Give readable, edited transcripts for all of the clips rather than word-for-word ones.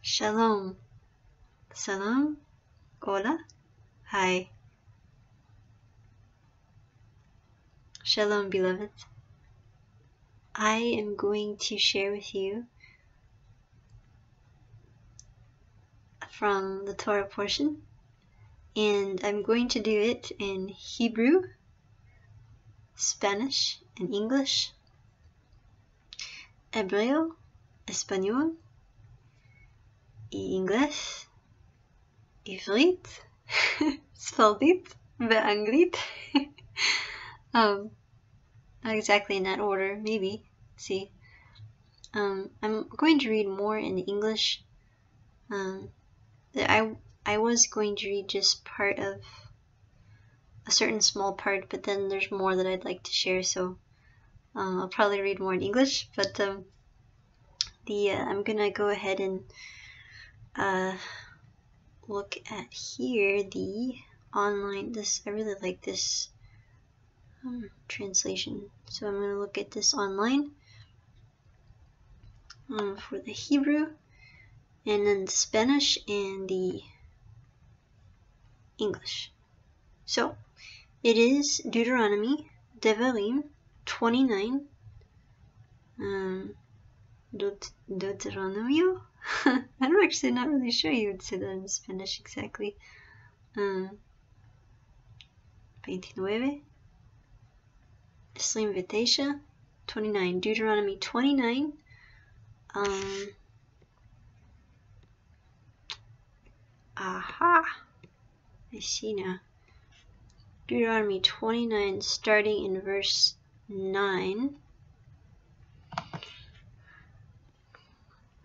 Shalom. Salam. Hola. Hi. Shalom, beloved. I am going to share with you from the Torah portion, and I'm going to do it in Hebrew, Spanish, and English, Hebreo, Español, Inglés, Ivrit, Sfaldit, Be'anglit. Not exactly in that order, maybe. Let's see. I'm going to read more in English. I was going to read just part of a certain small part, but then there's more that I'd like to share, so I'll probably read more in English. But I'm gonna go ahead and look at here the online. I really like this translation, so I'm gonna look at this online for the Hebrew, and then the Spanish and the English. So it is Deuteronomy, Devarim 29, Deuteronomio. I'm actually not really sure you would say that in Spanish exactly. 29, 29, Deuteronomy 29. I see now. Deuteronomy 29, starting in verse 9.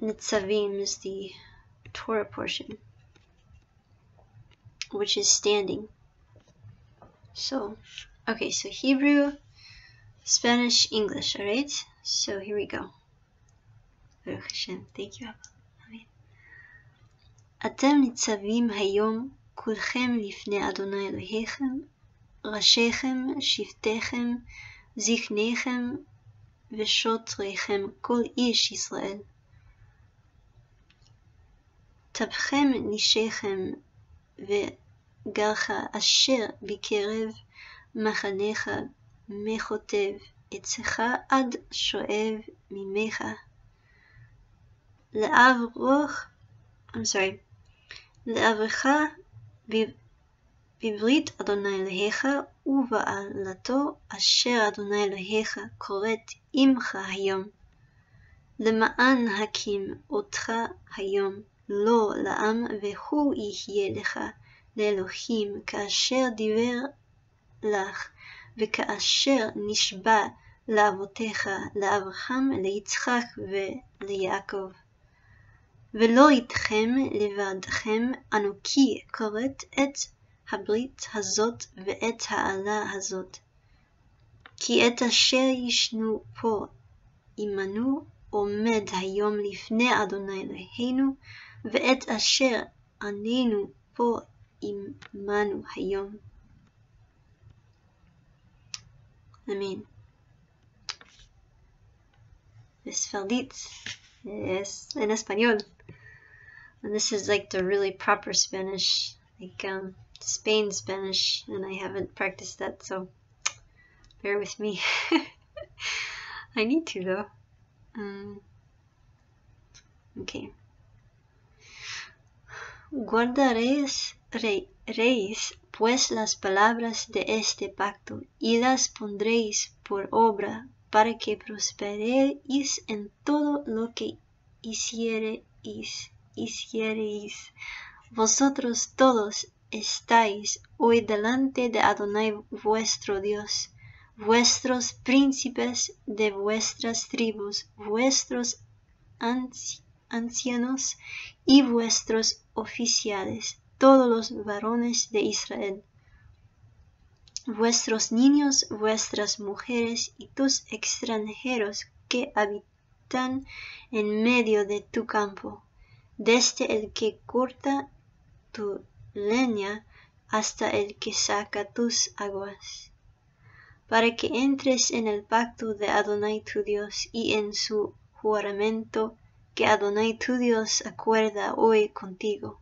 Nitzavim is the Torah portion, which is standing. So, okay, so Hebrew, Spanish, English, alright? So here we go. Baruch Hashem, thank you, Abba. Amen. Atem nitzavim hayom kulchem lifnei Adonai Elohechem, rashechem, shiftechem, zichnechem, veshotrechem, kol ish Yisrael. טבכם נשיכם וגרך אשר בקרב מחניך מחוטב עצך עד שואב ממך לעברך בברית אדוני אלוהיך ובעלתו אשר אדוני אלוהיך כורת עמך היום למען הקים אותך היום לא לעם והוא יהיה לך לאלוהים כאשר דיבר לך וכאשר נשבע לאבותיך לאברהם ליצחק וליעקב ולא איתכם לבדכם אנוכי כורת את הברית הזאת ואת העלה הזאת כי את אשר ישנו פה עמנו עומד היום לפני אדוני אלוהינו ואת אשר עננו פה עמנו היום. Amen. Esfaldit. Yes, en español. And this is like the really proper Spanish, like Spain Spanish, and I haven't practiced that, so bear with me. I need to though. Okay. Guardaréis pues las palabras de este pacto y las pondréis por obra para que prosperéis en todo lo que hiciereis. Vosotros todos estáis hoy delante de Adonai vuestro Dios, vuestros príncipes de vuestras tribus, vuestros ancianos y vuestros oficiales, todos los varones de Israel, vuestros niños, vuestras mujeres y tus extranjeros que habitan en medio de tu campo, desde el que corta tu leña hasta el que saca tus aguas, para que entres en el pacto de Adonai tu Dios y en su juramento que Adonai tu Dios acuerda hoy contigo,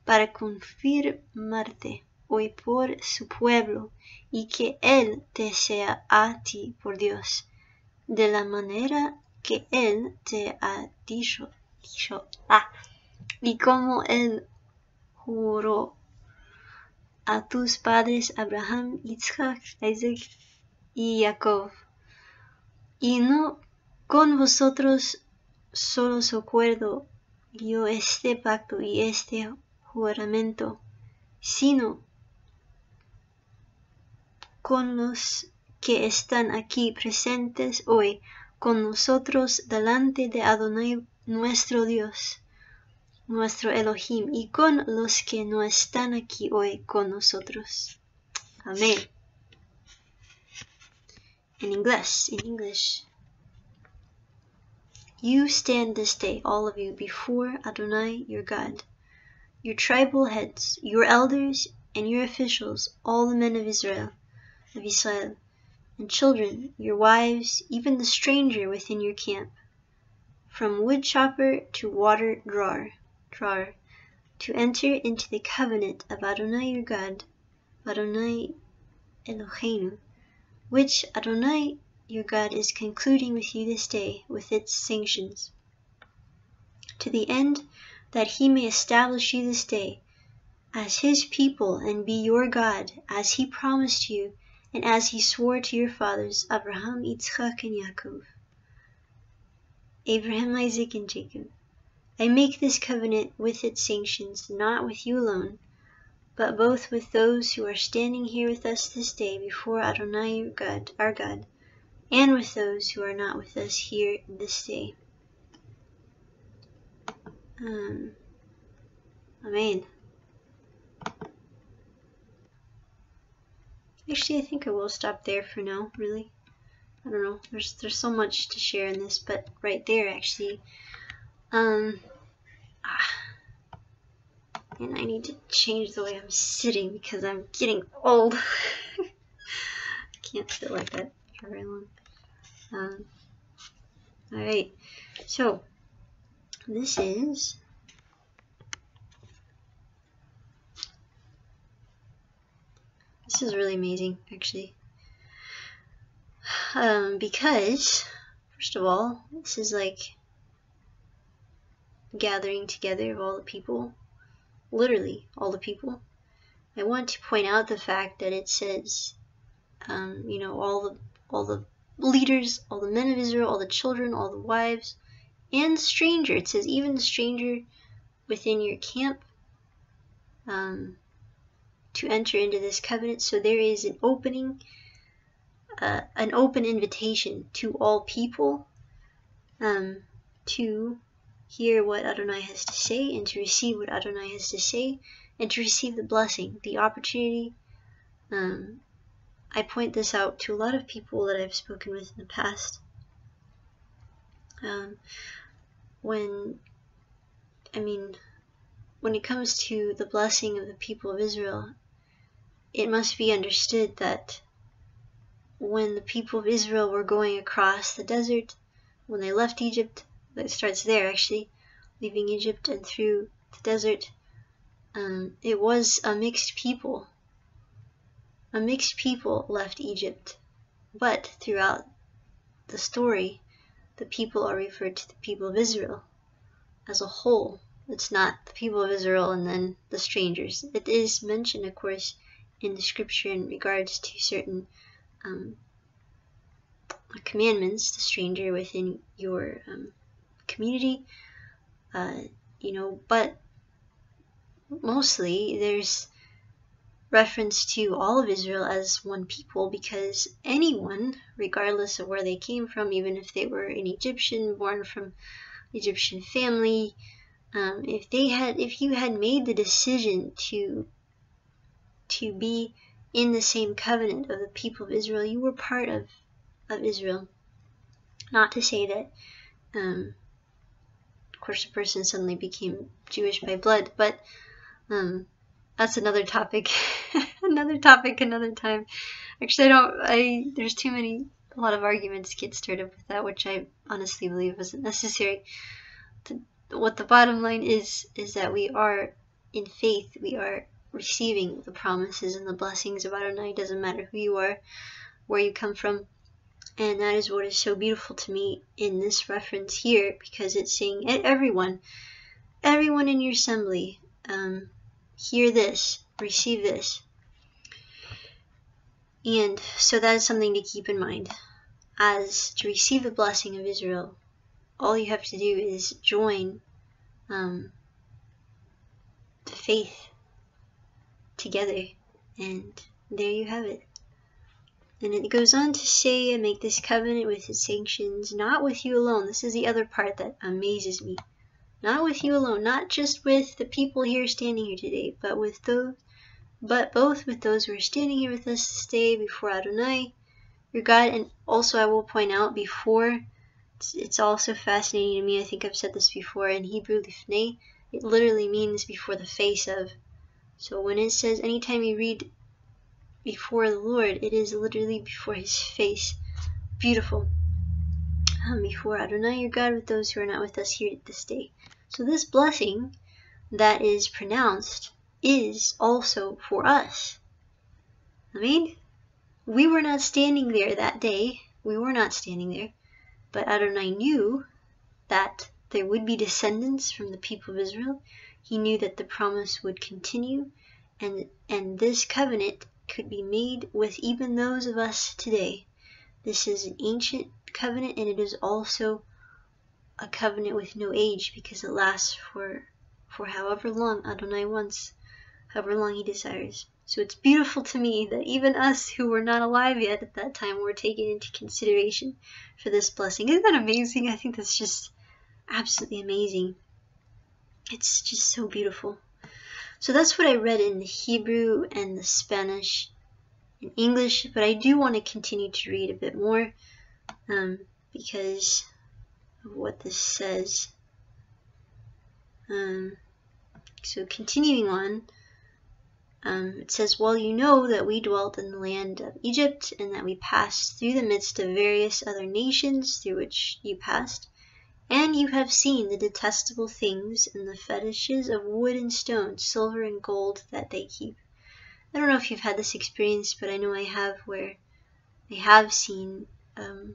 para confirmarte hoy por su pueblo, y que Él te sea a ti por Dios, de la manera que Él te ha dicho, y como Él juró a tus padres Abraham, Isaac, Isaac y Jacob. Y no con vosotros solos acuerdo yo este pacto y este juramento, sino con los que están aquí presentes hoy con nosotros delante de Adonai nuestro Dios, nuestro Elohim, y con los que no están aquí hoy con nosotros. Amén. In English. You stand this day, all of you, before Adonai your God, your tribal heads, your elders, and your officials, all the men of Israel, and children, your wives, even the stranger within your camp, from wood chopper to water drawer, to enter into the covenant of Adonai your God, Adonai Eloheinu, which Adonai your God is concluding with you this day with its sanctions, to the end that he may establish you this day as his people and be your God, as he promised you, and as he swore to your fathers, Abraham, Yitzchak, and Yaakov. Abraham, Isaac, and Jacob. I make this covenant with its sanctions, not with you alone, but both with those who are standing here with us this day before Adonai your God, our God, and with those who are not with us here this day. Amen. Actually, I think I will stop there for now, really. I don't know, there's so much to share in this, but right there, actually. And I need to change the way I'm sitting because I'm getting old. I can't sit like that for very long. Alright, so this is really amazing, actually, because first of all, this is like gathering together of all the people, literally all the people. I want to point out the fact that it says, you know, all the leaders, all the men of Israel, all the children, all the wives, and the stranger. It says even the stranger within your camp, to enter into this covenant. So there is an opening, an open invitation to all people, to hear what Adonai has to say and to receive what Adonai has to say and to receive the blessing, the opportunity. I point this out to a lot of people that I've spoken with in the past. When it comes to the blessing of the people of Israel, it must be understood that when the people of Israel were going across the desert, when they left Egypt, it starts there actually, leaving Egypt and through the desert, it was a mixed people. A mixed people left Egypt, but throughout the story, the people are referred to the people of Israel as a whole. It's not the people of Israel and then the strangers. It is mentioned, of course, in the scripture in regards to certain commandments, the stranger within your community, you know, but mostly there's reference to all of Israel as one people, because anyone, regardless of where they came from, even if they were an Egyptian, born from Egyptian family, if you had made the decision to be in the same covenant of the people of Israel, you were part of Israel. Not to say that, of course, a person suddenly became Jewish by blood, but that's another topic. Another topic, another time. Actually, there's a lot of arguments get stirred up with that, which I honestly believe wasn't necessary. what the bottom line is that we are in faith. We are receiving the promises and the blessings of Adonai. It doesn't matter who you are, where you come from. And that is what is so beautiful to me in this reference here, because it's saying, everyone in your assembly, hear this, receive this. And so that is something to keep in mind. As to receive the blessing of Israel, all you have to do is join the faith together, and there you have it. And it goes on to say, and make this covenant with its sanctions, not with you alone. This is the other part that amazes me. Not with you alone, not just with the people here standing here today, but both with those who are standing here with us this day before Adonai, your God. And also I will point out before, it's also fascinating to me, I think I've said this before, in Hebrew, lifnei, it literally means before the face of. So when it says, anytime you read before the Lord, it is literally before his face. Beautiful. Before Adonai your God, with those who are not with us here this day. So this blessing that is pronounced is also for us. I mean, we were not standing there that day. We were not standing there. But Adonai knew that there would be descendants from the people of Israel. He knew that the promise would continue, and this covenant could be made with even those of us today. This is an ancient covenant, and it is also a covenant with no age, because it lasts for however long Adonai wants, however long he desires. So it's beautiful to me that even us who were not alive yet at that time were taken into consideration for this blessing. Isn't that amazing? I think that's just absolutely amazing. It's just so beautiful. So that's what I read in the Hebrew and the Spanish and English, but I do want to continue to read a bit more because of what this says. So continuing on, it says, well, you know that we dwelt in the land of Egypt, and that we passed through the midst of various other nations through which you passed, and you have seen the detestable things and the fetishes of wood and stone, silver and gold that they keep. I don't know if you've had this experience, but I know I have, where I have seen that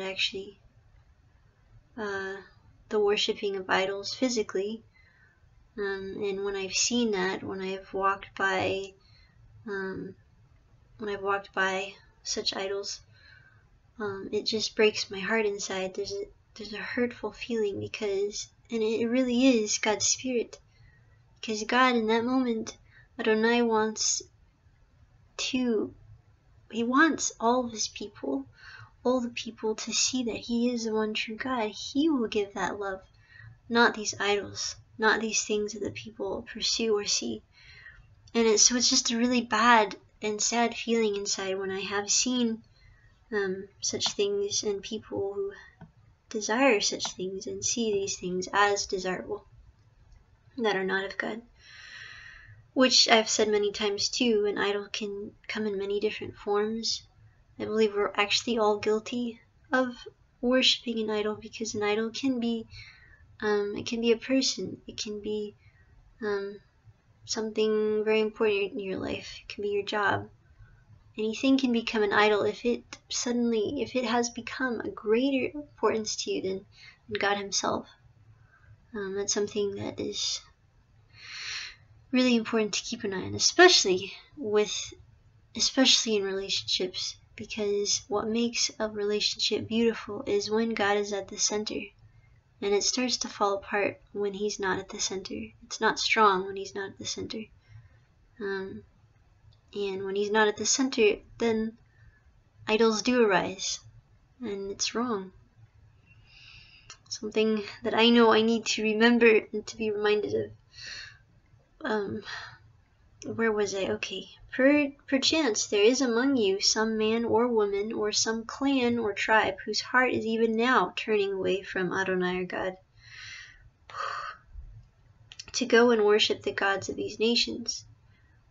actually, the worshipping of idols physically. And when I've seen that, when I've walked by such idols, it just breaks my heart inside. There's a hurtful feeling, because, and it really is God's Spirit, because God in that moment, Adonai wants all of his people, all the people, to see that he is the one true God. He will give that love, not these idols, not these things that the people pursue or see. And so it's just a really bad and sad feeling inside when I have seen such things, and people who desire such things and see these things as desirable that are not of God. Which I've said many times too, an idol can come in many different forms. I believe we're actually all guilty of worshipping an idol, because an idol can be it can be a person, it can be something very important in your life, it can be your job. Anything can become an idol if it has become a greater importance to you than God himself. That's something that is really important to keep an eye on, especially in relationships, because what makes a relationship beautiful is when God is at the center. And it starts to fall apart when he's not at the center. It's not strong when he's not at the center. And when he's not at the center, then idols do arise. And it's wrong. Something that I know I need to remember and to be reminded of. Where was I? Okay. Perchance there is among you some man or woman, or some clan or tribe, whose heart is even now turning away from Adonai our God, to go and worship the gods of these nations.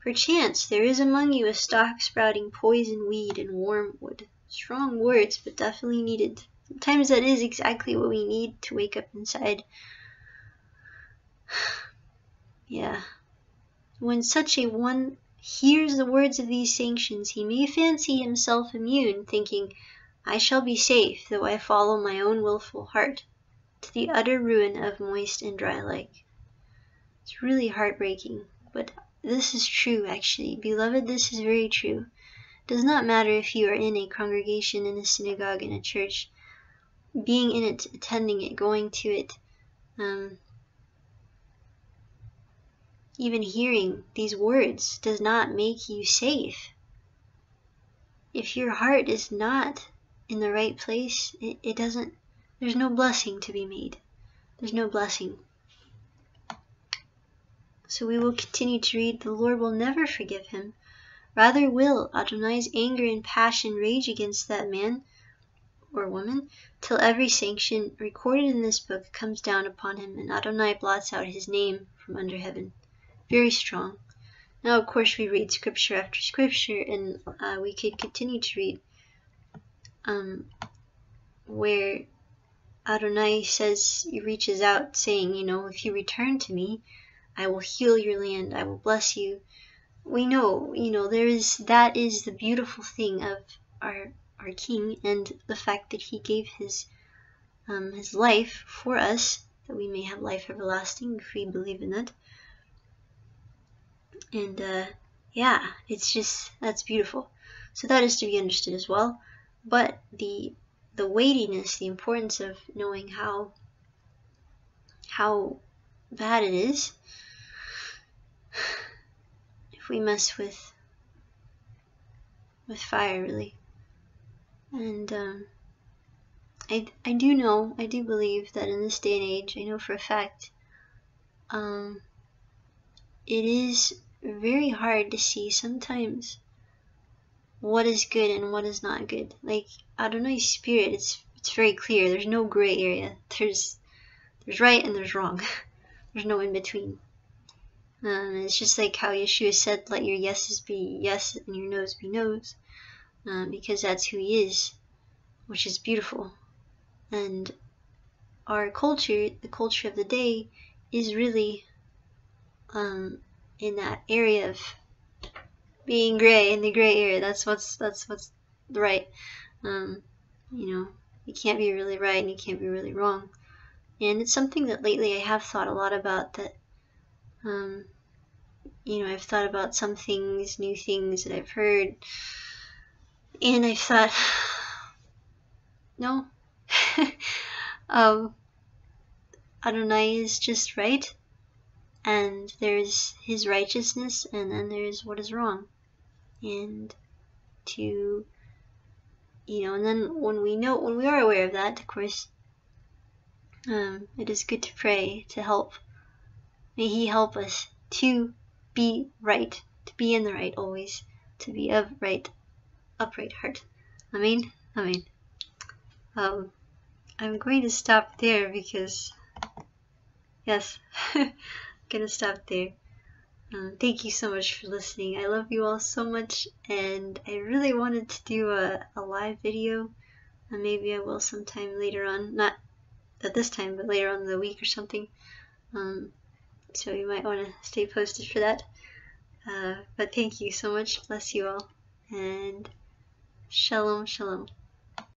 Perchance there is among you a stock sprouting poison weed and wormwood. Strong words, but definitely needed. Sometimes that is exactly what we need to wake up inside. Yeah. When such a one hears the words of these sanctions, he may fancy himself immune, thinking, I shall be safe, though I follow my own wilful heart, to the utter ruin of moist and dry alike. It's really heartbreaking, but this is true, actually. Beloved, this is very true. It does not matter if you are in a congregation, in a synagogue, in a church. Being in it, attending it, going to it, even hearing these words does not make you safe. If your heart is not in the right place, it doesn't, there's no blessing to be made. There's no blessing. So we will continue to read, the Lord will never forgive him. Rather will Adonai's anger and passion rage against that man or woman, till every sanction recorded in this book comes down upon him, and Adonai blots out his name from under heaven. Very strong. Now, of course, we read scripture after scripture, and we could continue to read where Adonai says, he reaches out saying, if you return to me, I will heal your land, I will bless you. We know, that is the beautiful thing of our King, and the fact that he gave his life for us, that we may have life everlasting if we believe in that. And yeah, it's just, that's beautiful. So that is to be understood as well. But the weightiness, the importance of knowing how bad it is if we mess with fire, really. And I do believe that in this day and age, I know for a fact, it is very hard to see sometimes what is good and what is not good. Like, Adonai's spirit, it's very clear. There's no gray area. There's right and there's wrong. There's no in between. It's just like how Y-shua said, let your yeses be yes and your noes be noes, because that's who he is, which is beautiful. And our culture, the culture of the day, is really in that area of being gray, in the gray area. That's what's right. You can't be really right and you can't be really wrong. And it's something that lately I have thought a lot about, that I've thought about some things, new things that I've heard, and I've thought, no, Adonai is just right, and there's his righteousness, and then there's what is wrong. And and then when we are aware of that, of course, it is good to pray to help. May he help us to be right, to be in the right always, to be of right, upright heart. Amen. Amen. I'm going to stop there because, yes, I'm going to stop there. Thank you so much for listening. I love you all so much, and I really wanted to do a live video, and maybe I will sometime later on, not at this time, but later on in the week or something. So you might want to stay posted for that. But thank you so much. Bless you all, and shalom, shalom.